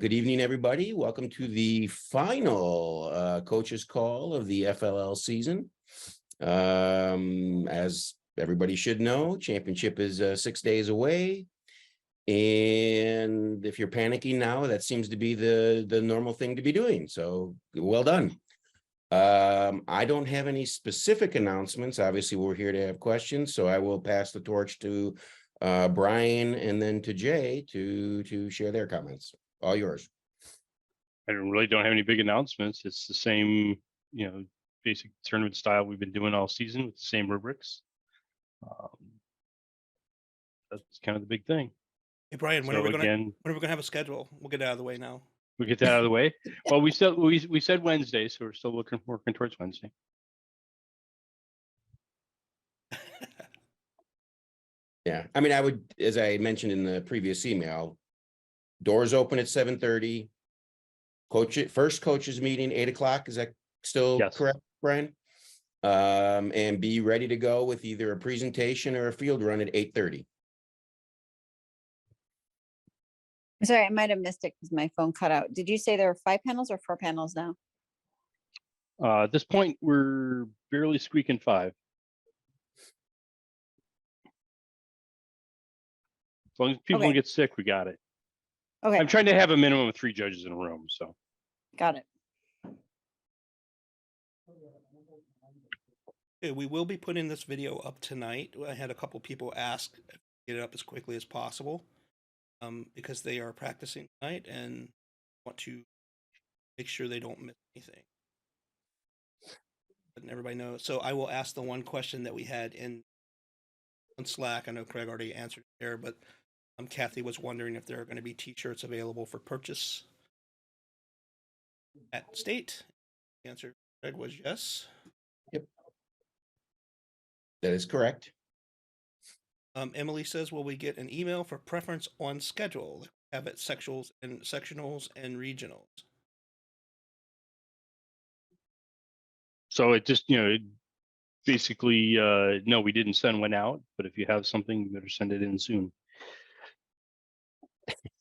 Good evening, everybody. Welcome to the final coaches call of the FLL season. As everybody should know, championship is 6 days away. And if you're panicking now, that seems to be the normal thing to be doing. So well done. I don't have any specific announcements. Obviously, we're here to have questions, so I will pass the torch to Brian and then to Jay to share their comments. All yours. I really don't have any big announcements. It's the same, basic tournament style we've been doing all season with the same rubrics. That's kind of the big thing. Hey Brian, when are we gonna have a schedule? We'll get it out of the way now. We get that out of the way. Well, we said Wednesday, so we're still working towards Wednesday. Yeah, I mean, I would, as I mentioned in the previous email, doors open at 7:30. First coaches meeting 8 o'clock. Is that still Yes. correct, Brian? And be ready to go with either a presentation or a field run at 8:30. I'm sorry, I might have missed it because my phone cut out. Did you say there are 5 panels or 4 panels now? At this point, we're barely squeaking 5. As long as people don't get sick, we got it. Okay, I'm trying to have a minimum of 3 judges in a room, so. got it. Okay, we will be putting this video up tonight. I had a couple people ask to get it up as quickly as possible, because they are practicing tonight and want to make sure they don't miss anything. Letting everybody know. So I will ask the one question that we had in Slack. I know Craig already answered there, but Kathy was wondering if there are going to be t-shirts available for purchase at state. The answer, Craig, was yes. Yep, that is correct. Emily says, will we get an email for preference on schedule? Like we have at sectionals and regionals. So it just, basically, no, we didn't send one out, but if you have something, you better send it in soon.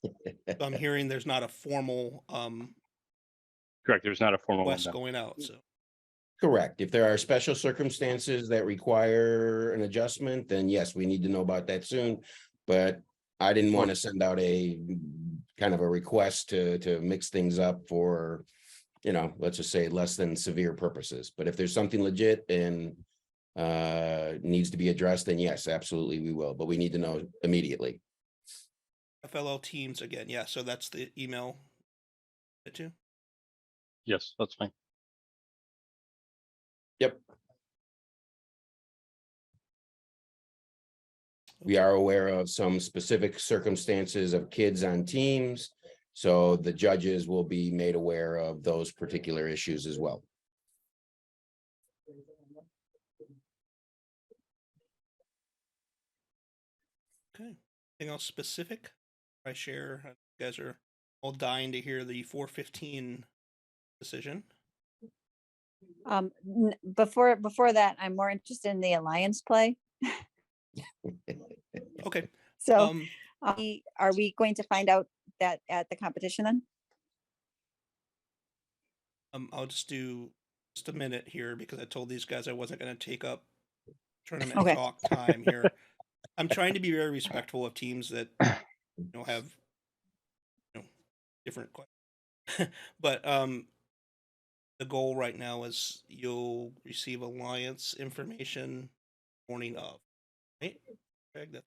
So I'm hearing there's not a formal Correct. There's not a formal one. request going out. So Correct. If there are special circumstances that require an adjustment, then yes, we need to know about that soon. But I didn't want to send out a kind of a request to mix things up for, let's just say less than severe purposes. But if there's something legit and needs to be addressed, then yes, absolutely we will. But we need to know immediately. FLL teams again. Yeah. So that's the email too. Yes, that's fine. Yep. We are aware of some specific circumstances of kids on teams, so the judges will be made aware of those particular issues as well. Okay. Anything else specific I share? You guys are all dying to hear the 415 decision. Before that, I'm more interested in the alliance play. Okay. So are we going to find out that at the competition then? I'll just do just a minute here because I told these guys I wasn't going to take up tournament talk time here. I'm trying to be very respectful of teams that have different questions. But the goal right now is you'll receive alliance information morning of, right? Craig, that's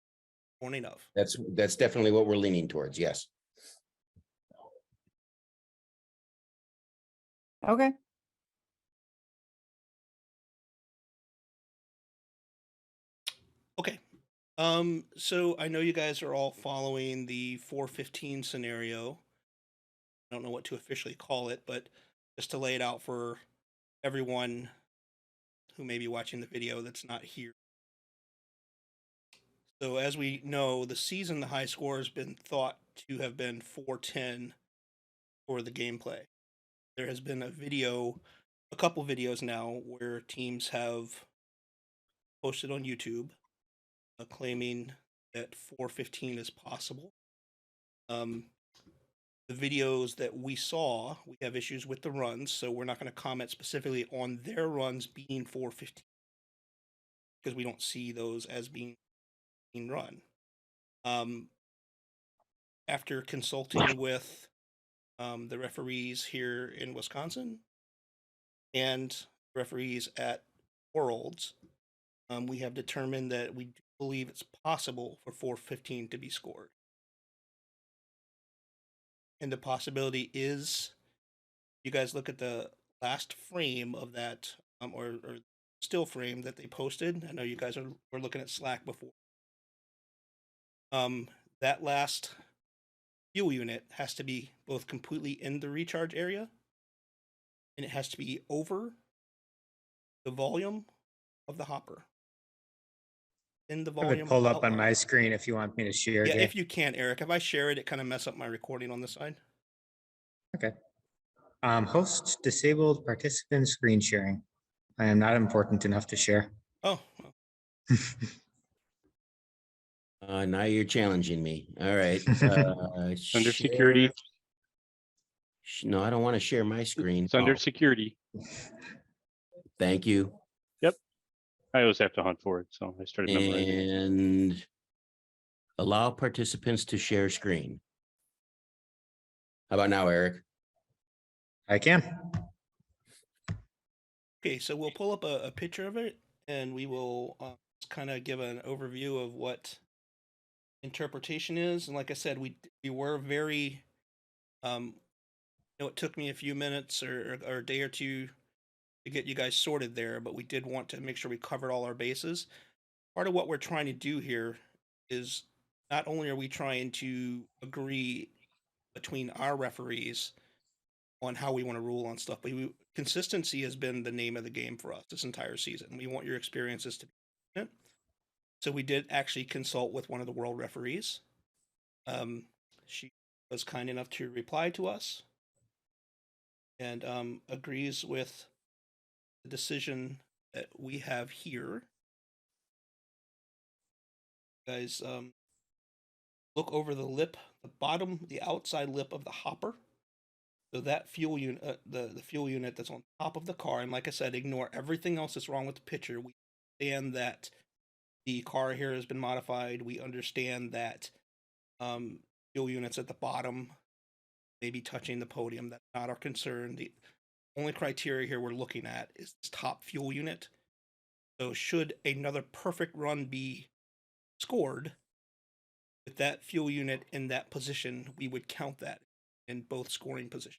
morning of. That's definitely what we're leaning towards. Yes. Okay. Okay. So I know you guys are all following the 415 scenario. I don't know what to officially call it, but just to lay it out for everyone who may be watching the video that's not here. So as we know, the season, the high score has been thought to have been 410 for the gameplay. There has been a couple videos now where teams have posted on YouTube claiming that 415 is possible. The the videos that we saw, we have issues with the runs, so we're not going to comment specifically on their runs being 4:15 because we don't see those as being run. After consulting with the referees here in Wisconsin and referees at Worlds, we have determined that we believe it's possible for 4:15 to be scored. And the possibility is, you guys look at the last frame of that, or still frame that they posted. I know you guys were looking at Slack before. That last fuel unit has to be both completely in the recharge area, and it has to be over the volume of the hopper. In the I have volume it pulled up on outline. my screen if you want me to share. Yeah, Jay. if you can, Eric. If I share it, it kind of mess up my recording on this side. Okay. Host disabled participant screen sharing. I am not important enough to share. Oh, well, Now you're challenging me. All right. Under security, No, I don't want to share my screen. it's under Oh, security. thank you. I always have to hunt for it, so I started memorizing it. And allow participants to share screen. How about now, Eric? I can. okay. So we'll pull up a picture of it, and we will kind of give an overview of what interpretation is. And like I said, we were very, it took me a few minutes or a day or two to get you guys sorted there, but we did want to make sure we covered all our bases. Part of what we're trying to do here is not only are we trying to agree between our referees on how we want to rule on stuff, but consistency has been the name of the game for us this entire season. We want your experiences to be it. So we did actually consult with one of the world referees. She was kind enough to reply to us and agrees with the decision that we have here. Guys, look over the lip, the outside lip of the hopper. So that fuel unit, the fuel unit that's on top of the car, and like I said, ignore everything else that's wrong with the picture. We understand that the car here has been modified. We understand that fuel units at the bottom may be touching the podium. That's not our concern. The only criteria here we're looking at is this top fuel unit. So should another perfect run be scored with that fuel unit in that position, we would count that in both scoring positions.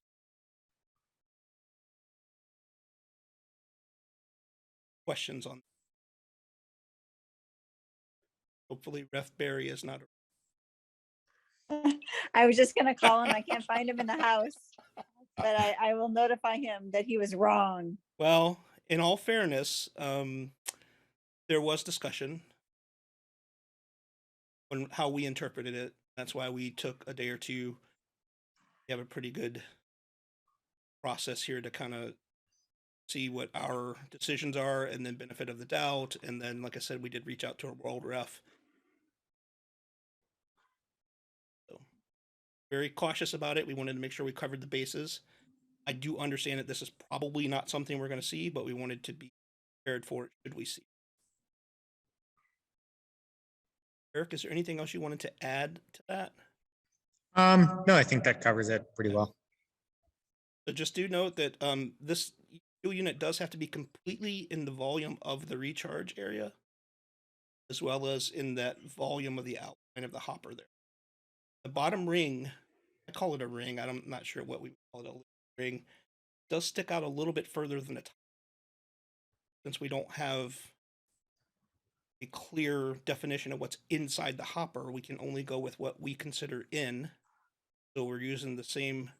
Questions on that? Hopefully Ref Barry is not. I was just gonna call him. I can't find him in the house, but I will notify him that he was wrong. Well, in all fairness, there was discussion on how we interpreted it. That's why we took a day or two. We have a pretty good process here to kind of see what our decisions are and then benefit of the doubt. And then, like I said, we did reach out to a world ref. So very cautious about it. We wanted to make sure we covered the bases. I do understand that this is probably not something we're going to see, but we wanted to be prepared for it should we see. Eric, is there anything else you wanted to add to that? No, I think that covers it pretty well. So just do note that this fuel unit does have to be completely in the volume of the recharge area, as well as in that volume of the outline of the hopper there. The bottom ring, I call it a ring. I'm not sure what we call it, a ring, does stick out a little bit further than the top. Since we don't have a clear definition of what's inside the hopper, we can only go with what we consider in. So we're using the same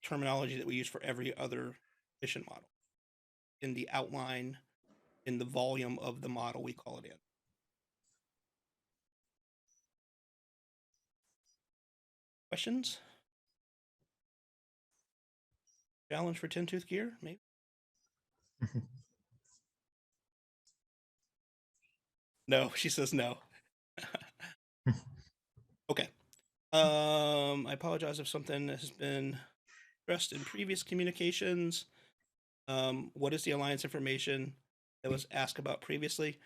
terminology that we use for every other mission model. In the outline, in the volume of the model, we call it in. Questions? Challenge for 10-tooth gear, maybe? No, she says no. Okay. I apologize if something has been addressed in previous communications. What is the Alliance information that was asked about previously?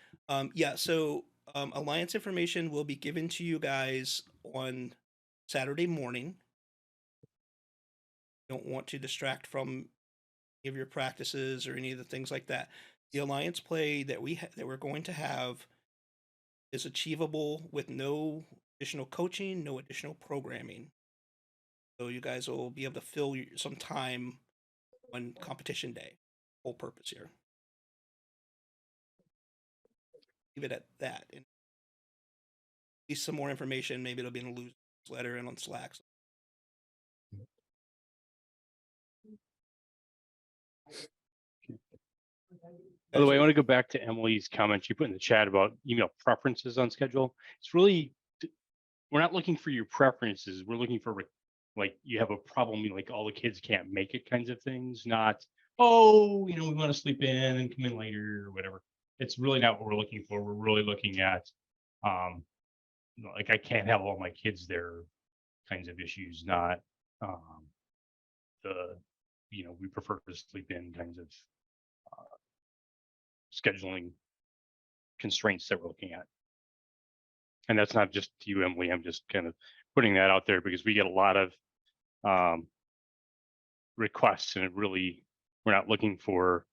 Yeah, so Alliance information will be given to you guys on Saturday morning. Don't want to distract from any of your practices or any of the things like that. The Alliance play that that we're going to have is achievable with no additional coaching, no additional programming. So you guys will be able to fill some time on competition day. Whole purpose here. Leave it at that. And at least some more information. Maybe it'll be in a newsletter and on Slack. By the way, I want to go back to Emily's comment she put in the chat about email preferences on schedule. It's really, we're not looking for your preferences. We're looking for like you have a problem, like all the kids can't make it kinds of things, not, oh, we want to sleep in and come in later or whatever. It's really not what we're looking for. We're really looking at, like I can't have all my kids there kinds of issues, not the, we prefer to sleep in kinds of scheduling constraints that we're looking at. And that's not just to you, Emily. I'm just kind of putting that out there because we get a lot of requests, and we're not looking for,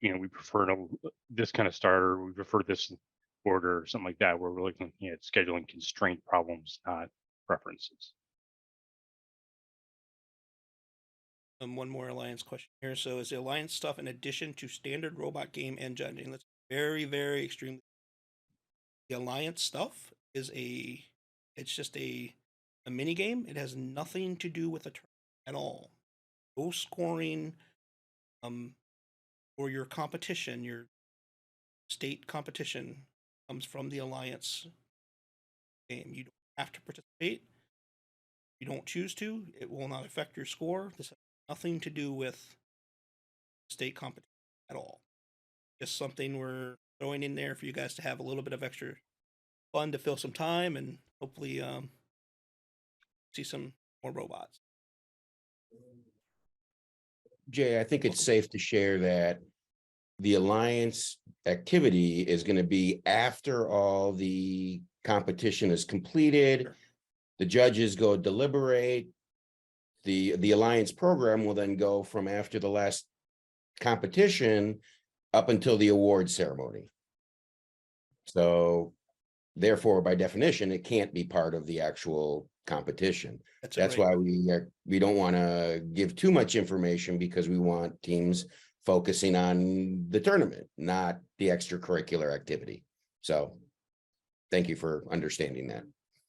we prefer this kind of starter, we prefer this order or something like that. We're really looking at scheduling constraint problems, not preferences. One more Alliance question here. So is the Alliance stuff in addition to standard robot game and judging? That's very, very extremely. The Alliance stuff is it's just a mini game. It has nothing to do with the tournament at all. No scoring, or your competition, your state competition comes from the Alliance game. You don't have to participate. If you don't choose to, it will not affect your score. This has nothing to do with state competition at all. Just something we're throwing in there for you guys to have a little bit of extra fun to fill some time and hopefully see some more robots. Jay, I think it's safe to share that the Alliance activity is going to be after all the competition is completed. Sure. The judges go deliberate. The Alliance program will then go from after the last competition up until the award ceremony. So therefore, by definition, it can't be part of the actual competition. That's why we don't want to give too much information, because we want teams focusing on the tournament, not the extracurricular activity. So thank you for understanding that.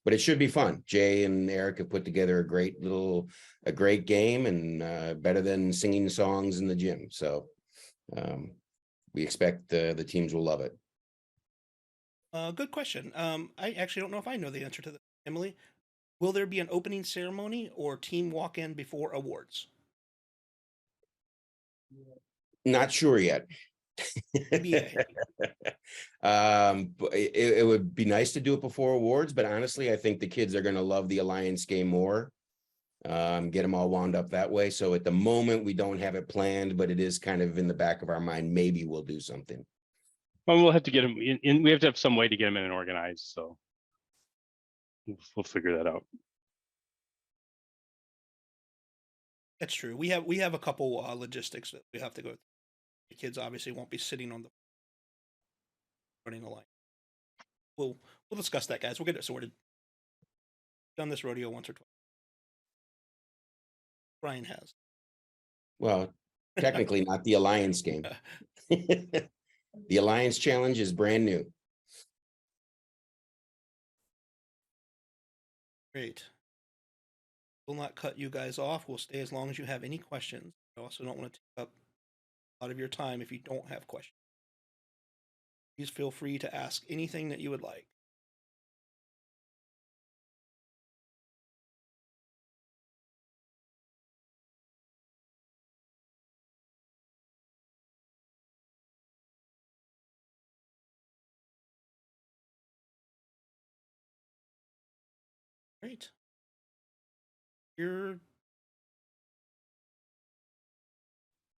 But it should be fun. Jay and Eric have put together a great game, and better than singing songs in the gym. So we expect the teams will love it. Good question. I actually don't know if I know the answer to that, Emily. Will there be an opening ceremony or team walk-in before awards? Not sure yet. ABA. But it would be nice to do it before awards, but honestly, I think the kids are going to love the Alliance game more. Get them all wound up that way. So at the moment, we don't have it planned, but it is kind of in the back of our mind. Maybe we'll do something. Well, we'll have to get them in. We have to have some way to get them in and organized. So we'll figure that out. That's true. We have a couple logistics that we have to go through. The kids obviously won't be sitting on the running the line. We'll discuss that, guys. We'll get it sorted. Done this rodeo once or twice. Brian has. Well, technically not the Alliance game. The Alliance challenge is brand new. Great. We'll not cut you guys off. We'll stay as long as you have any questions. I also don't want to take up a lot of your time if you don't have questions. Please feel free to ask anything that you would like. Great. You're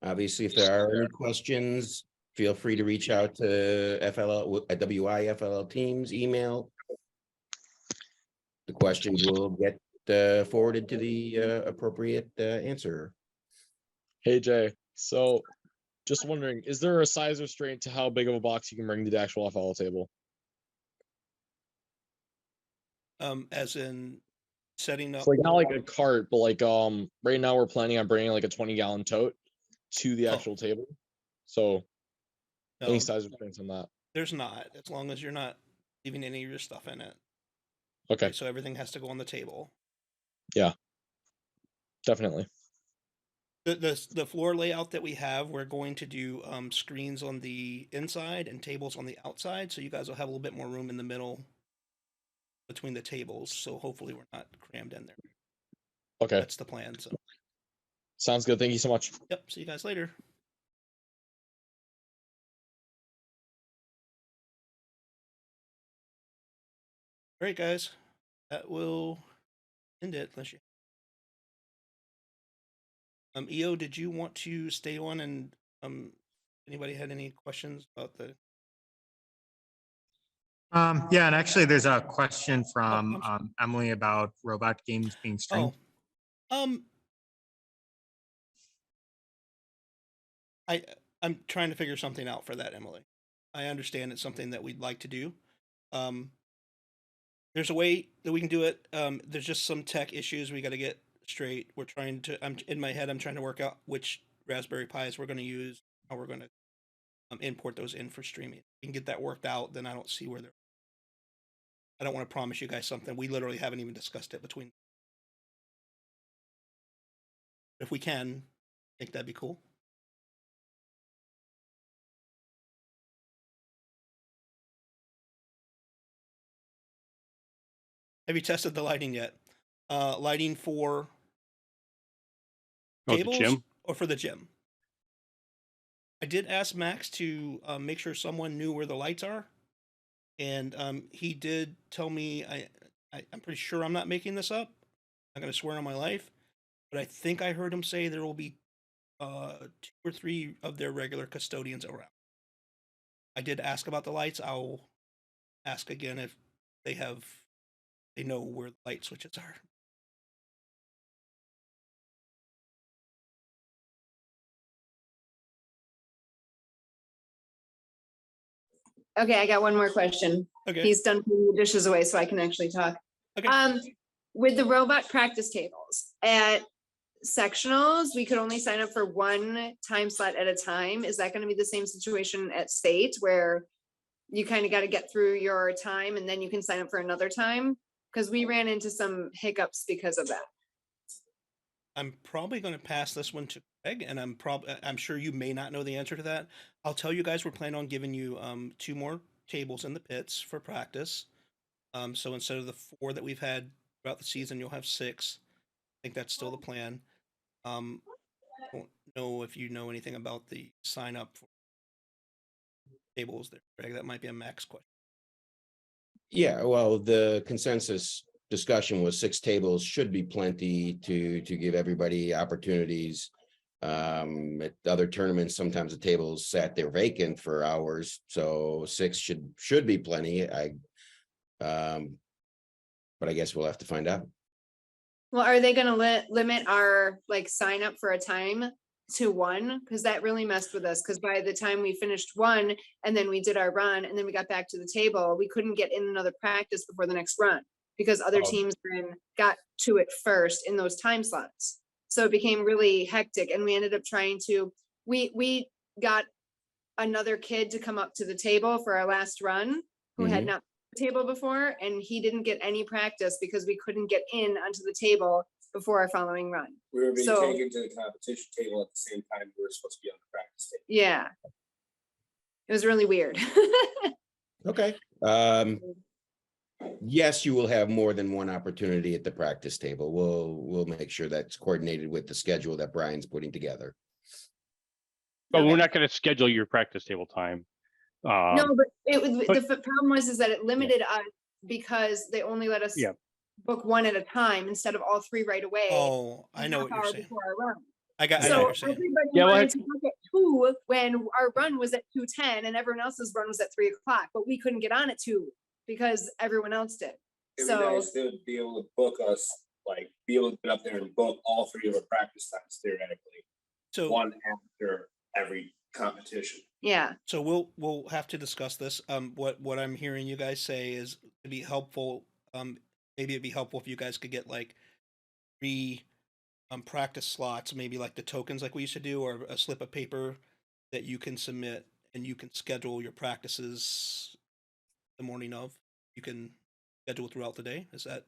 Obviously, if there are any questions, feel free to reach out to FLL, at WIFLL Teams email. The questions will get forwarded to the appropriate answer. Hey Jay, so just wondering, is there a size restraint to how big of a box you can bring to the actual FL table? as in setting up. So like not like a cart, but like right now we're planning on bringing like a 20-gallon tote to the Oh. actual table. So No, any size restraints on that? there's not, as long as you're not leaving any of your stuff in it. Okay, So everything has to go on the table. definitely. The floor layout that we have, we're going to do screens on the inside and tables on the outside, so you guys will have a little bit more room in the middle between the tables. So hopefully we're not crammed in there. Okay, That's the plan. So sounds good. Thank you so much. yep. See you guys later. All right, guys. That will end it. Unless you, EO, did you want to stay on and anybody had any questions about the? Yeah, and actually there's a question from I'm sorry. Emily about robot games being streamed. Oh, I'm trying to figure something out for that, Emily. I understand it's something that we'd like to do. There's a way that we can do it. There's just some tech issues we got to get straight. We're trying to. I'm in my head. I'm trying to work out which Raspberry Pis we're going to use, how we're going to import those in for streaming. If we can get that worked out, then I don't see where they're. I don't want to promise you guys something. We literally haven't even discussed it between. If we can, I think that'd be cool. Have you tested the lighting yet? Lighting for Oh, the tables gym? or for the gym? I did ask Max to make sure someone knew where the lights are, and he did tell me. I'm pretty sure I'm not making this up. I'm not gonna swear on my life, but I think I heard him say there will be 2 or 3 of their regular custodians around. I did ask about the lights. I'll ask again if they know where the light switches are. Okay, I got one more question. Okay. He's done putting the dishes away, so I can actually talk. Okay. With the robot practice tables at sectionals, we could only sign up for 1 time slot at a time. Is that going to be the same situation at state where you kind of got to get through your time and then you can sign up for another time? Because we ran into some hiccups because of that. I'm probably going to pass this one to Greg, and I'm sure you may not know the answer to that. I'll tell you guys we're planning on giving you 2 more tables in the pits for practice. So instead of the 4 that we've had throughout the season, you'll have 6. I think that's still the plan. I don't know if you know anything about the sign up for tables there, Greg. That might be a Max question. Yeah, well, the consensus discussion was 6 tables should be plenty to give everybody opportunities. At other tournaments, sometimes the tables sat there vacant for hours, so 6 should be plenty. But I guess we'll have to find out. Well, are they gonna limit our like sign up for a time to 1? Because that really messed with us. Because by the time we finished 1 and then we did our run and then we got back to the table, we couldn't get in another practice before the next run because other teams then got to it first in those time slots. So it became really hectic, and we ended up trying to. We got another kid to come up to the table for our last run who had not table before, and he didn't get any practice because we couldn't get in onto the table before our following run. We were being So- taken to the competition table at the same time we were supposed to be on the practice table. Yeah. It was really weird. Okay. Yes, you will have more than one opportunity at the practice table. We'll make sure that's coordinated with the schedule that Brian's putting together. But we're Okay. not going to schedule your practice table time. No, but it was, but- the problem was is that it limited us because they only let us Yeah. book one at a time instead of all three right away. Oh, I a know half what you're hour saying. before our run. I know So what you're saying. everybody Yeah, well, wanted to book at 2 when our run was at 2:10 and everyone else's run was at 3 o'clock, but we couldn't get on at 2 because everyone else did. It'd be So nice to be able to book us, like, be able to get up there and book all three of our practice times theoretically, So, one after every competition. yeah, so we'll have to discuss this. What I'm hearing you guys say is to be helpful. Maybe it'd be helpful if you guys could get like 3 practice slots, maybe like the tokens like we used to do, or a slip of paper that you can submit and you can schedule your practices the morning of. You can schedule throughout the day. Is that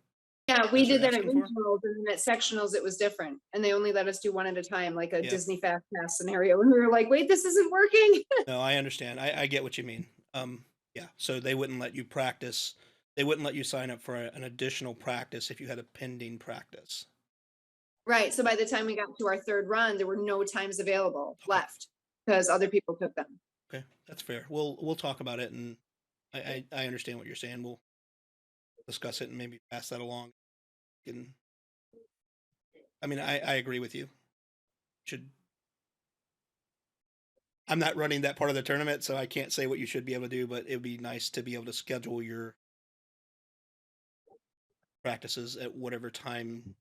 yeah, we That's did what that at you're asking regionals, and then at sectionals it was different, and they only let us do one at a time, like a Yeah. Disney Fast Pass scenario, and we were like, wait, this isn't working. No, I understand. I get what you mean. Yeah. So they wouldn't let you practice. They wouldn't let you sign up for an additional practice if you had a pending practice. Right, so by the time we got to our third run, there were no times available left because other people took them. Okay, that's fair. We'll talk about it, and I understand what you're saying. We'll discuss it and maybe pass that along. And I mean, I agree with you. Should I'm not running that part of the tournament, so I can't say what you should be able to do, but it would be nice to be able to schedule your practices at whatever time.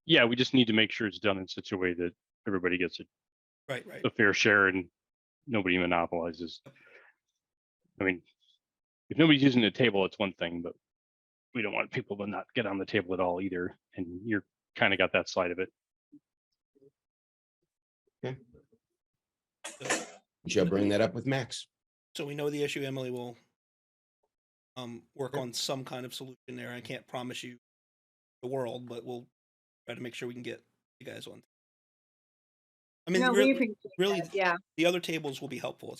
Yeah, we just need to make sure it's done in such a way that everybody gets Right. a fair share and nobody monopolizes. I mean, if nobody's using the table, it's one thing, but we don't want people to not get on the table at all either. And you're kind of got that side of it. You shall bring that up with Max. So we know the issue. Emily will work on some kind of solution there. I can't promise you the world, but we'll try to make sure we can get you guys on. I mean, No, we appreciate really, that, yeah. the other tables will be helpful.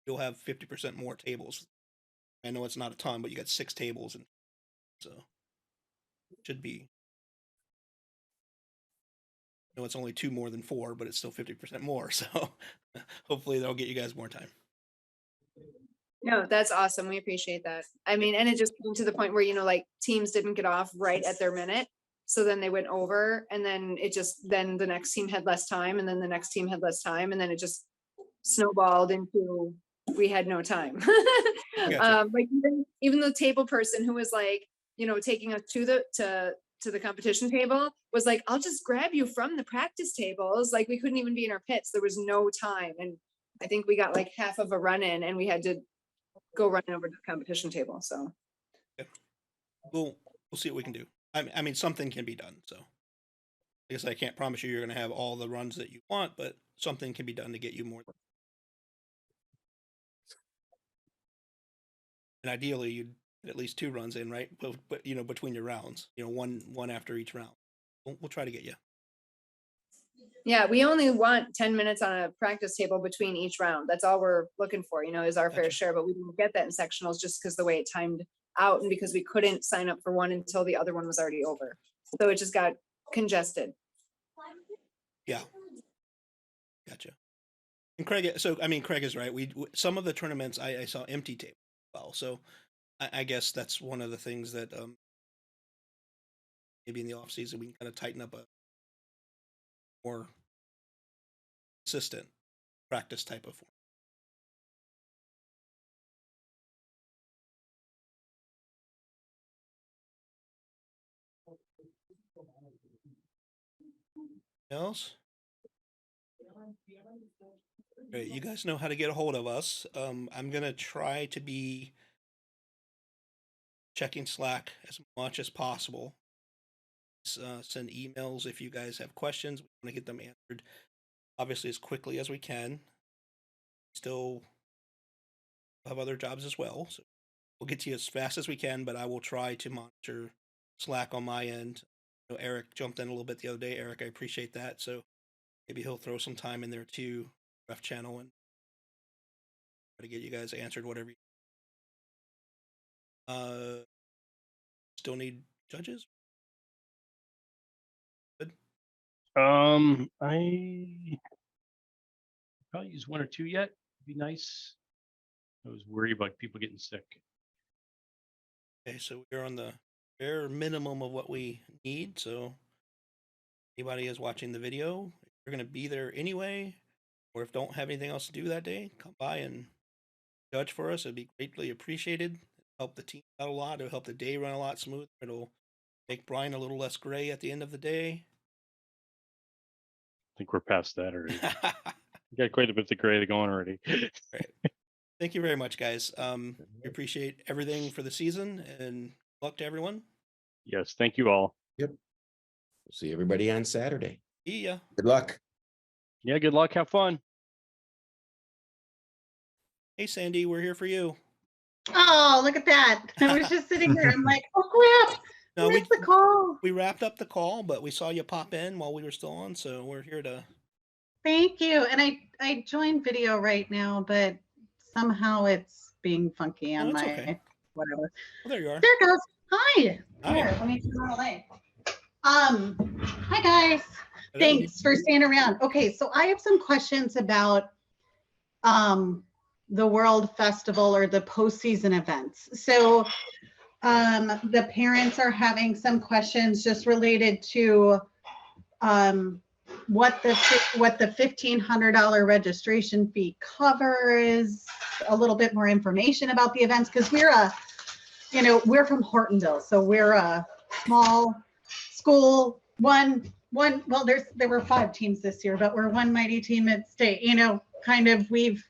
You'll have 50% more tables. I know it's not a ton, but you got 6 tables, and so should be. I know it's only 2 more than 4, but it's still 50% more. So hopefully that'll get you guys more time. No, that's awesome. We appreciate that. I mean, and it just came to the point where, like teams didn't get off right at their minute. So then they went over, and then then the next team had less time, and then the next team had less time, and then it just snowballed into we had no time. Gotcha. Like even the table person who was like, taking us to the competition table was like, I'll just grab you from the practice tables. Like we couldn't even be in our pits. There was no time. And I think we got like half of a run in, and we had to go running over to the competition table. So We'll see what we can do. I mean, something can be done. So I guess I can't promise you you're going to have all the runs that you want, but something can be done to get you more. And ideally, you'd get at least 2 runs in, right? But between your rounds, one after each round. We'll try to get you. yeah, we only want 10 minutes on a practice table between each round. That's all we're looking for, is our fair Gotcha. share, but we didn't get that in sectionals just because the way it timed out and because we couldn't sign up for one until the other one was already over. So it just got congested. Yeah. Gotcha. And Craig is right. Some of the tournaments I saw empty tables as well. So I guess that's one of the things that maybe in the off season we can kind of tighten up a more consistent practice type of form. Else? Great. You guys know how to get a hold of us. I'm gonna try to be checking Slack as much as possible. Send emails if you guys have questions. We want to get them answered, obviously, as quickly as we can. Still have other jobs as well, so we'll get to you as fast as we can, but I will try to monitor Slack on my end. Eric jumped in a little bit the other day. Eric, I appreciate that. So maybe he'll throw some time in there too, ref channel, and try to get you guys answered whatever. Still need judges? I probably use 1 or 2 yet. Be nice. I was worried about people getting sick. Okay, so we're on the bare minimum of what we need. So anybody is watching the video, if you're going to be there anyway, or if don't have anything else to do that day, come by and judge for us. It'd be greatly appreciated. Help the team out a lot. It'll help the day run a lot smoother. It'll make Brian a little less gray at the end of the day. I think we're past that already. We got quite a bit of gray going already. Thank you very much, guys. We appreciate everything for the season, and luck to everyone. Yes, thank you all. See everybody on Saturday. See ya. Good luck. Yeah, good luck. Have fun. Hey, Sandy, we're here for you. Oh, look at that. I was just sitting there. I'm like, oh crap. No, Where's the call? we wrapped up the call, but we saw you pop in while we were still on, so we're here to. Thank you. And I joined video right now, but somehow it's being funky on it's my okay. whatever. Well, there you are. There it goes. Hi. Hi. Here, let me turn it away. Hi guys. Hello. Thanks for staying around. Okay, so I have some questions about the World Festival or the postseason events. So the parents are having some questions just related to what the $1,500 registration fee covers, a little bit more information about the events, because we're from Hortonville, so we're a small school. Well, there were 5 teams this year, but we're one mighty team at state. We've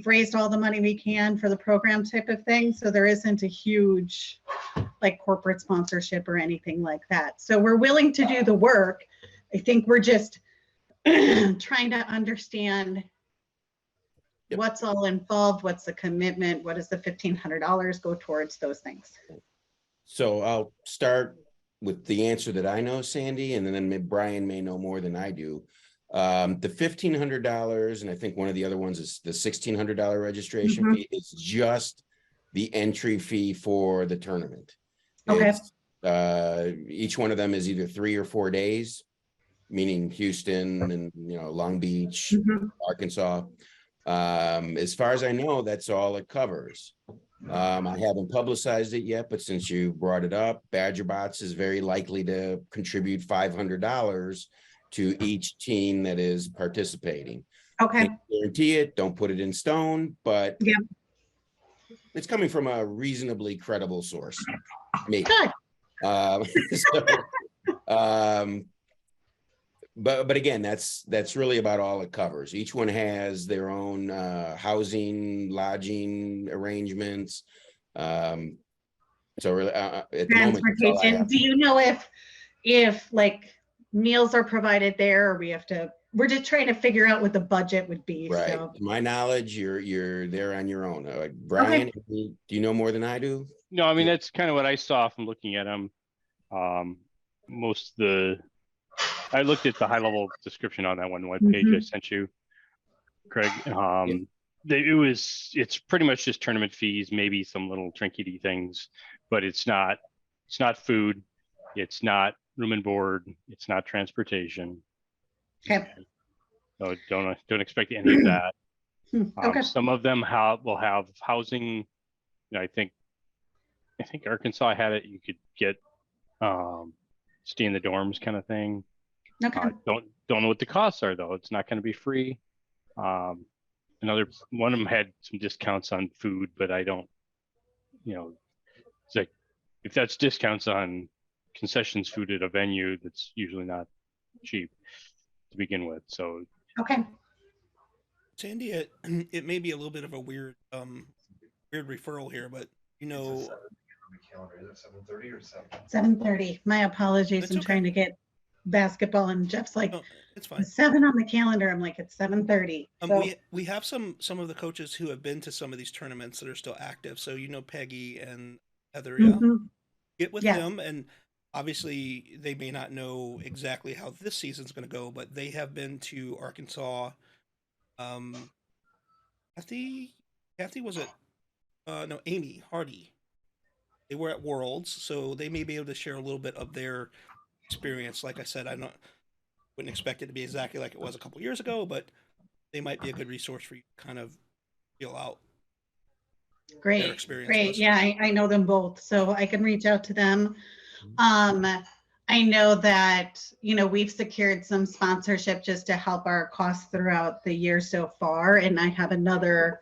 raised all the money we can for the program type of thing, so there isn't a huge like corporate sponsorship or anything like that. So we're willing to do the work. I think we're just trying to understand what's all involved, what's the commitment, what does the $1,500 go towards, those things. So I'll start with the answer that I know, Sandy, and then Brian may know more than I do. The $1,500, and I think one of the other ones is the $1,600 registration fee, is just the entry fee for the tournament. Okay. Each one of them is either 3 or 4 days, meaning Houston and Long Beach, Arkansas. As far as I know, that's all it covers. I haven't publicized it yet, but since you brought it up, Badger Bots is very likely to contribute $500 to each team that is participating. Okay. Can't guarantee it, don't put it in stone, but Yeah. it's coming from a reasonably credible source. Me. Good. But again, that's really about all it covers. Each one has their own housing, lodging arrangements. So really, at the moment, that's all I Transportation. have. Do you know if like meals are provided there, or we're just trying to figure out what the budget would be. Right. So. To my knowledge, you're there on your own. Brian, do you know more than I do? No, I mean, that's kind of what I saw from looking at them. I looked at the high level description on that one webpage I sent you, Craig. It's pretty much just tournament fees, maybe some little trinkety things, but it's not food. It's not room and board. It's not transportation. Okay. So don't expect any of that. Okay. Some of them will have housing. I think Arkansas had it. You could get stay in the dorms kind of thing. Okay. Don't know what the costs are though. It's not going to be free. Another one of them had some discounts on food, but I don't. It's like if that's discounts on concessions food at a venue, that's usually not cheap to begin with. So Okay. Sandy, it may be a little bit of a weird referral here, but 7:30 or 7? 7:30. My apologies. That's I'm okay. trying to get basketball, and Jeff's like, No, it's fine. 7 on the calendar. I'm like, it's 7:30. So, We have some of the coaches who have been to some of these tournaments that are still active. So Peggy and Heather, Mhm. get with Yeah. them, and obviously they may not know exactly how this season's going to go, but they have been to Arkansas. Kathy was it? No, Amy Hardy. They were at Worlds, so they may be able to share a little bit of their experience. Like I said, wouldn't expect it to be exactly like it was a couple years ago, but they might be a good resource for you to kind of feel out. Great, experience great. was. Yeah, I know them both, so I can reach out to them. I know that, we've secured some sponsorship just to help our costs throughout the year so far. And I have another,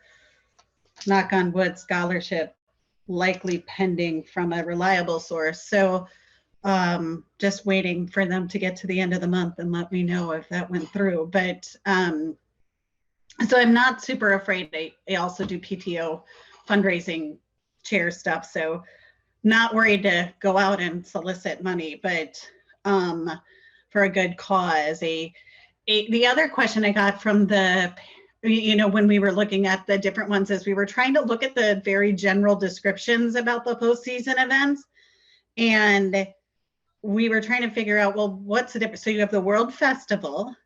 knock on wood, scholarship likely pending from a reliable source. So just waiting for them to get to the end of the month and let me know if that went through. But so I'm not super afraid. I also do PTO fundraising chair stuff. So not worried to go out and solicit money, but for a good cause. The other question I got from when we were looking at the different ones is we were trying to look at the very general descriptions about the postseason events. And we were trying to figure out, well, what's the difference? So you have the World Festival,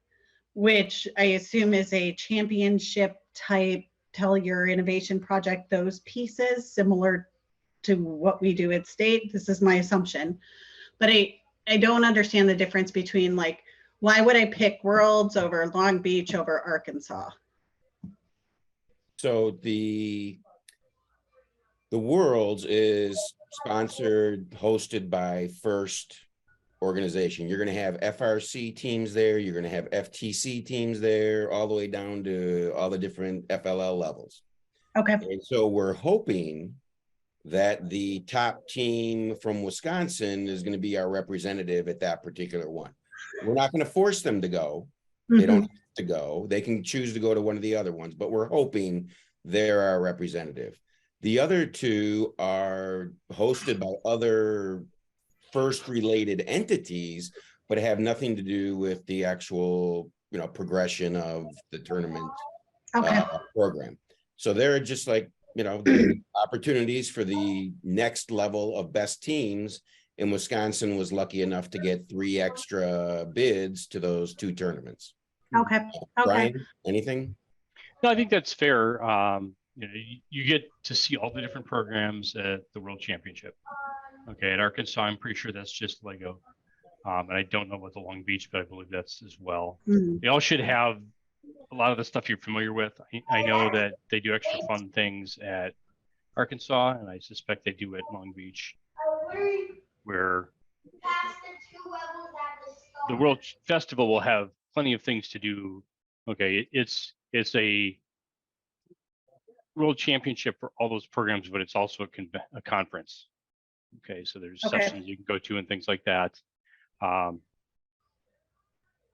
which I assume is a championship type, tell your innovation project, those pieces similar to what we do at state. This is my assumption, but I don't understand the difference between, like, why would I pick Worlds over Long Beach over Arkansas? So the Worlds is sponsored, hosted by First organization. You're going to have FRC teams there. You're going to have FTC teams there, all the way down to all the different FLL levels. Okay. And so we're hoping that the top team from Wisconsin is going to be our representative at that particular one. We're not going to force them to go. They don't have to go. They can choose to go to one of the other ones, but we're hoping they're our representative. The other two are hosted by other First related entities, but have nothing to do with the actual, progression of the tournament program. So they're just like, the opportunities for the next level of best teams. And Wisconsin was lucky enough to get 3 extra bids to those 2 tournaments. Okay. Brian, anything? No, I think that's fair. You get to see all the different programs at the World Championship. Okay, at Arkansas, I'm pretty sure that's just Lego. And I don't know about the Long Beach, but I believe that's as well. They all should have a lot of the stuff you're familiar with. I know that they do extra fun things at Arkansas, and I suspect they do at Long Beach, where the World Festival will have plenty of things to do. Okay, it's a World Championship for all those programs, but it's also a conference. Okay, so there's sessions you can go to and things like that.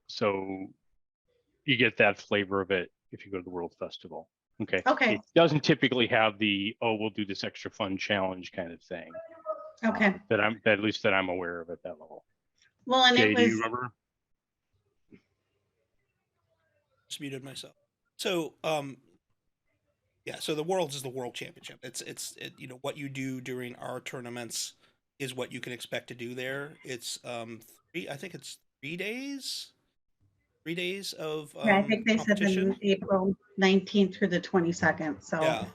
So you get that flavor of it if you go to the World Festival. Okay. It doesn't typically have the, we'll do this extra fun challenge kind of thing. Okay. At least that I'm aware of at that level. Well, and Jay, it was, do you remember? Just muted myself. So, so the Worlds is the World Championship. It's what you do during our tournaments is what you can expect to do there. It's I think it's 3 days. 3 days of I think they said competition. April 19th through the 22nd. So Yeah.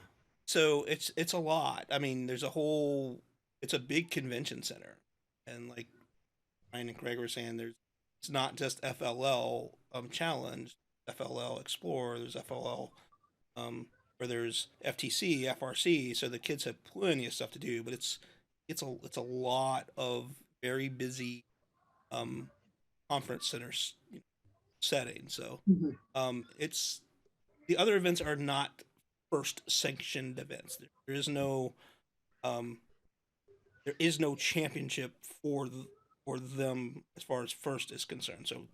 So it's a lot. I mean, it's a big convention center. And like Ryan and Craig were saying, it's not just FLL Challenge, FLL Explore, there's FLL where there's FTC, FRC, so the kids have plenty of stuff to do, but it's a lot of very busy conference centers setting. So it's the other events are not First sanctioned events. There is no championship for them as far as First is concerned. So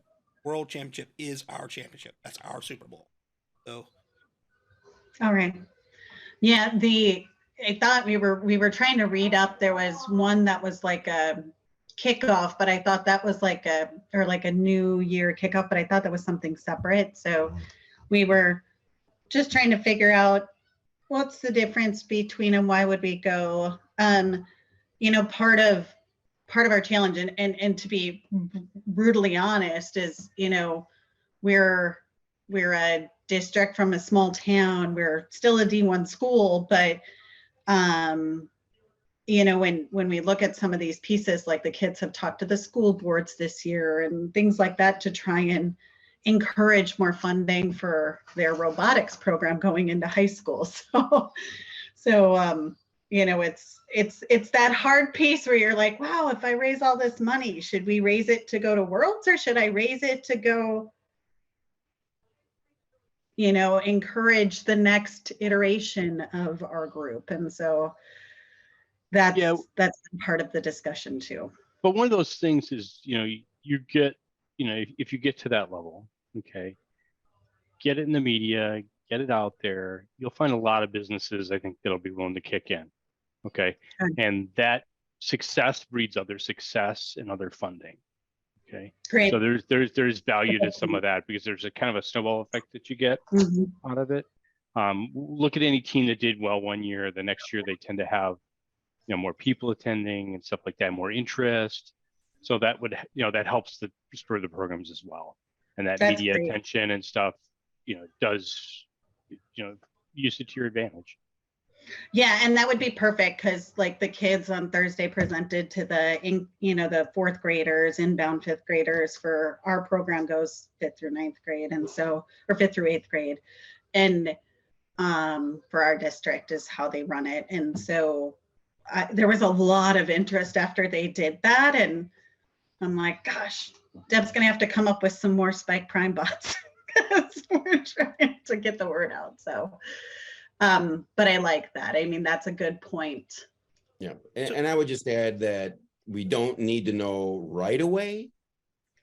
World Championship is our championship. That's our Super Bowl. So all right. Yeah, I thought we were trying to read up. There was one that was like a kickoff, but I thought that was like a New Year kickoff, but I thought that was something separate. So we were just trying to figure out what's the difference between and why would we go. Part of our challenge and to be brutally honest is, we're a district from a small town. We're still a D1 school, but when we look at some of these pieces, like the kids have talked to the school boards this year and things like that to try and encourage more funding for their robotics program going into high school. So, you know, it's that hard piece where you're like, wow, if I raise all this money, should we raise it to go to Worlds or should I raise it to go, you know, encourage the next iteration of our group? And so that's part of the discussion too. But one of those things is, you know, you get, you know, if you get to that level, okay, get it in the media, get it out there, you'll find a lot of businesses, I think, that'll be willing to kick in. Okay. And that success breeds other success and other funding. Okay. Great. So there's value to some of that because there's a kind of a snowball effect that you get out of it. Look at any team that did well one year, the next year they tend to have, you know, more people attending and stuff like that, more interest. So that would, you know, that helps to spur the programs as well. And that That's media great. attention and stuff, you know, does, you know, use it to your advantage. Yeah, and that would be perfect because like the kids on Thursday presented to the, you know, the fourth graders, inbound fifth graders for our program goes 5th through 9th grade. And so, or 5th through 8th grade. And for our district is how they run it. And so there was a lot of interest after they did that. And I'm like, gosh, Deb's going to have to come up with some more Spike Prime bots because we're trying to get the word out. So, but I like that. I mean, that's a good point. Yeah, and I would just add that we don't need to know right away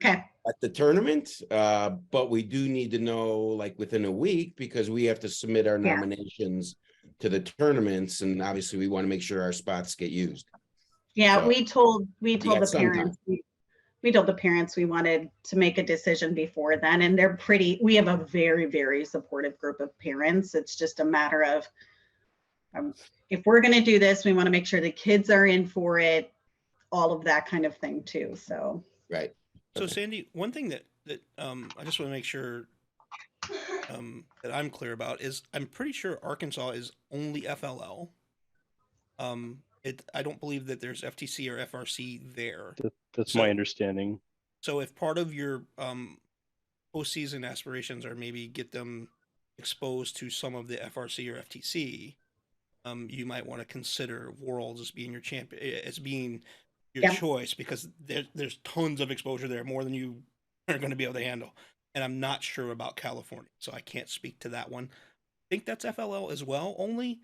Okay. at the tournament, but we do need to know like within a week because we have to submit our Yeah. nominations to the tournaments, and obviously we want to make sure our spots get used. Yeah, So, we told got the some parents, we told the parents we wanted to make a decision before then, and they're we have a very, very supportive group of parents. It's just a matter of, if we're going to do this, we want to make sure the kids are in for it, all of that kind of thing too. So, Right. So Okay. Sandy, one thing that I just want to make sure that I'm clear about is I'm pretty sure Arkansas is only FLL. I don't believe that there's FTC or FRC there. That's So- my understanding. So if part of your postseason aspirations are maybe get them exposed to some of the FRC or FTC, you might want to consider Worlds as being your champion, as being your Yeah. choice, because there's tons of exposure there, more than you are going to be able to handle. And I'm not sure about California, so I can't speak to that one. I think that's FLL as well, only,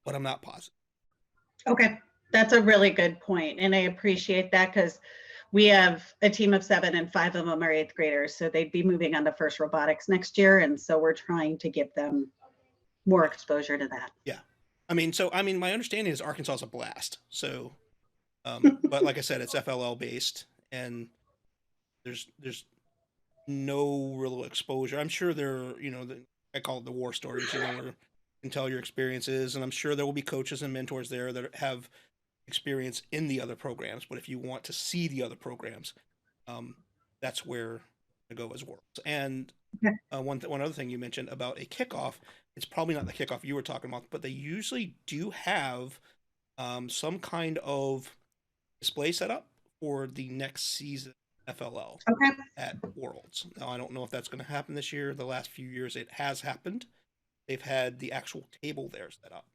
but I'm not positive. okay, that's a really good point, and I appreciate that because we have a team of 7 and 5 of them are 8th graders, so they'd be moving on to FIRST Robotics next year, and so we're trying to give them more exposure to that. I mean, my understanding is Arkansas is a blast. So, but like I said, it's FLL based, and there's no real exposure. I'm sure there, you know, I call it the war stories, you know, where you can tell your experiences, and I'm sure there will be coaches and mentors there that have experience in the other programs. But if you want to see the other programs, that's where to go as Worlds. And one other thing you mentioned about a kickoff, it's probably not the kickoff you were talking about, but they usually do have some kind of display setup for the next season FLL Okay. at Worlds. Now, I don't know if that's going to happen this year. The last few years it has happened. They've had the actual table there set up.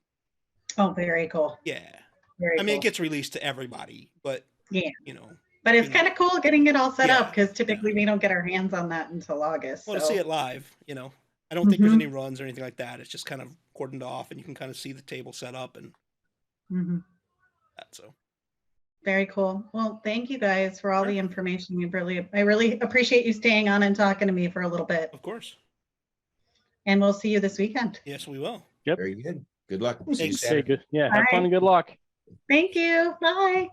Oh, very cool. Yeah. Very I mean, cool. it gets released to everybody, but Yeah. you know, But it's you know. kind of cool getting it all set up Yeah, because typically we don't get our hands on that until August. well, to so. see it live, you know, I don't think there's Mhm. any runs or anything like that. It's just kind of cordoned off, and you can kind of see the table set up and Mhm. that. So Very cool. Well, thank you guys for all Sure. the information. I really appreciate you staying on and talking to me for a little bit. of course, And we'll see you this weekend. yes, we will. Very good. Good luck. See you Thanks. Say Saturday. good. Yeah. Have All fun right. and good luck. Thank you. Bye.